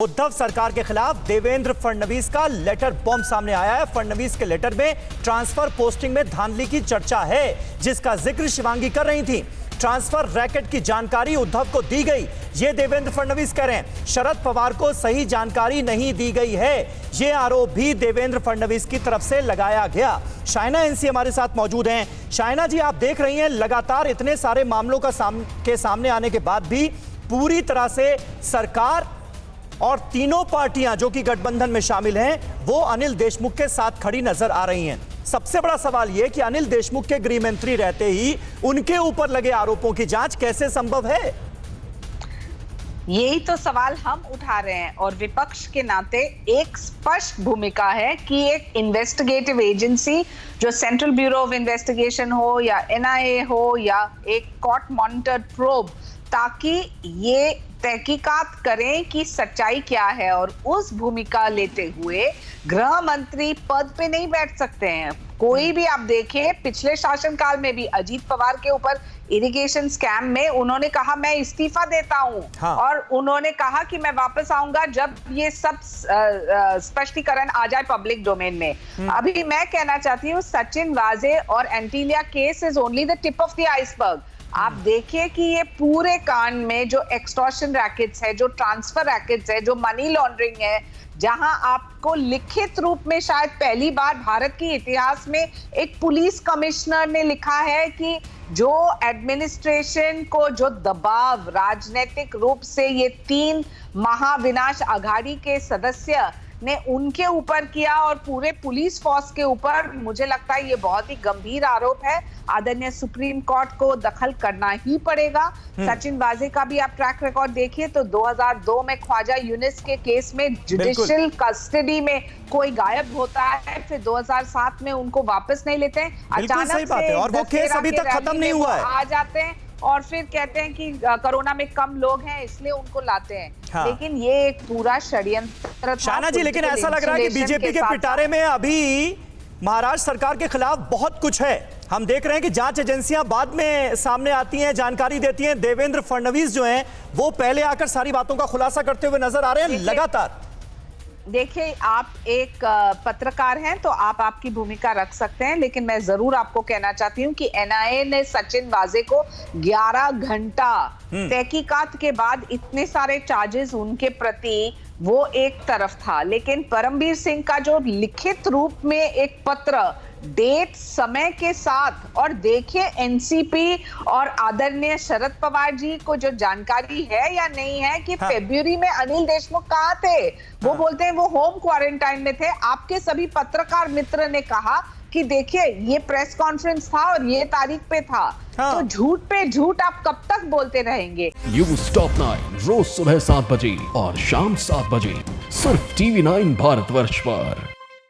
उद्धव सरकार के खिलाफ देवेंद्र फडणवीस का लेटर बॉम्ब सामने आया है। फडणवीस के लेटर में ट्रांसफर पोस्टिंग में धांधली की चर्चा है, जिसका जिक्र शिवांगी कर रही थी। ट्रांसफर रैकेट की जानकारी उद्धव को दी गई, ये देवेंद्र फडणवीस कह रहे हैं। शरद पवार को सही जानकारी नहीं दी गई है, ये आरोप भी देवेंद्र फडणवीस की तरफ से लगाया गया। शाइना एनसी हमारे साथ मौजूद हैं। शाइना जी, आप देख रही हैं लगातार इतने सारे मामलों के सामने आने के बाद भी पूरी तरह से सरकार और तीनों पार्टियां जो कि गठबंधन में शामिल हैं वो अनिल देशमुख के साथ खड़ी नजर आ रही हैं। सबसे बड़ा सवाल यह कि अनिल देशमुख के गृह मंत्री रहते ही उनके ऊपर लगे आरोपों की जांच कैसे संभव है? यही तो सवाल हम उठा रहे हैं और विपक्ष के नाते एक स्पष्ट भूमिका है कि एक इन्वेस्टिगेटिव एजेंसी जो सेंट्रल ब्यूरो ऑफ इन्वेस्टिगेशन हो या एनआईए हो या एक कोर्ट मॉनिटर्ड प्रोब, ताकि ये तहकीकात करें कि सच्चाई क्या है। और उस भूमिका लेते हुए गृह मंत्री पद पे नहीं बैठ सकते हैं। कोई भी आप देखें, पिछले शासनकाल में भी अजीत पवार के ऊपर इरिगेशन स्कैम में उन्होंने कहा मैं इस्तीफा देता हूं। हाँ। और उन्होंने कहा कि मैं वापस आऊंगा जब ये सब स्पष्टीकरण आ जाए पब्लिक डोमेन में। अभी मैं कहना चाहती हूँ सचिन वाजे और Antilia case is only the tip of the iceberg. आप देखिए कि ये पूरे कांड में जो एक्सटॉर्शन रैकेट्स है, जो ट्रांसफर रैकेट्स है, जो मनी लॉन्ड्रिंग है, जहां आपको लिखित रूप में शायद पहली बार भारत के इतिहास में एक पुलिस कमिश्नर ने लिखा है कि जो एडमिनिस्ट्रेशन को जो दबाव राजनीतिक रूप से ये 3 महाविनाश अघाड़ी के सदस्य ने उनके ऊपर किया और पूरे पुलिस फोर्स के ऊपर, मुझे लगता है ये बहुत ही गंभीर आरोप है। आदरणीय सुप्रीम कोर्ट को दखल करना ही पड़ेगा। सचिन वाजे का भी आप ट्रैक रिकॉर्ड देखिए तो 2002 में ख्वाजा यूनिस के केस में जुडिशियल कस्टडी में कोई गायब होता है, फिर 2007 में उनको वापस नहीं लेते हैं, अचानक से और वो केस अभी तक खत्म नहीं हुआ है, आ जाते हैं और फिर कहते हैं कि कोरोना में कम लोग हैं इसलिए उनको लाते हैं। हाँ। लेकिन ये एक पूरा षड्यंत्र था। शाइना जी, लेकिन ऐसा लग रहा है कि बीजेपी के पिटारे में अभी महाराष्ट्र सरकार के खिलाफ बहुत कुछ है। हम देख रहे हैं कि जांच एजेंसियां बाद में सामने आती हैं, जानकारी देती हैं। देवेंद्र फडणवीस जो हैं वो पहले आकर सारी बातों का खुलासा करते हुए नजर आ रहे हैं लगातार। देखिए, आप एक पत्रकार हैं तो आप आपकी भूमिका रख सकते हैं, लेकिन मैं जरूर आपको कहना चाहती हूं कि एनआईए ने सचिन वाजे को 11 घंटा तहकीकात के बाद इतने सारे चार्जेस उनके प्रति, वो एक तरफ था, लेकिन परमबीर सिंह का जो लिखित रूप में एक पत्र डेट समय के साथ, और देखिए एनसीपी और आदरणीय शरद पवार जी को जो जानकारी है या नहीं है कि फरवरी में अनिल देशमुख कहाँ थे। वो बोलते हैं वो होम क्वारंटाइन में थे। आपके सभी पत्रकार मित्र ने कहा कि देखिए ये प्रेस कॉन्फ्रेंस था और ये तारीख पे था। तो झूठ पे झूठ आप कब तक बोलते रहेंगे? न्यूज़ टॉप 9 रोज सुबह 7 बजे और शाम 7 बजे सिर्फ TV9 भारतवर्ष पर।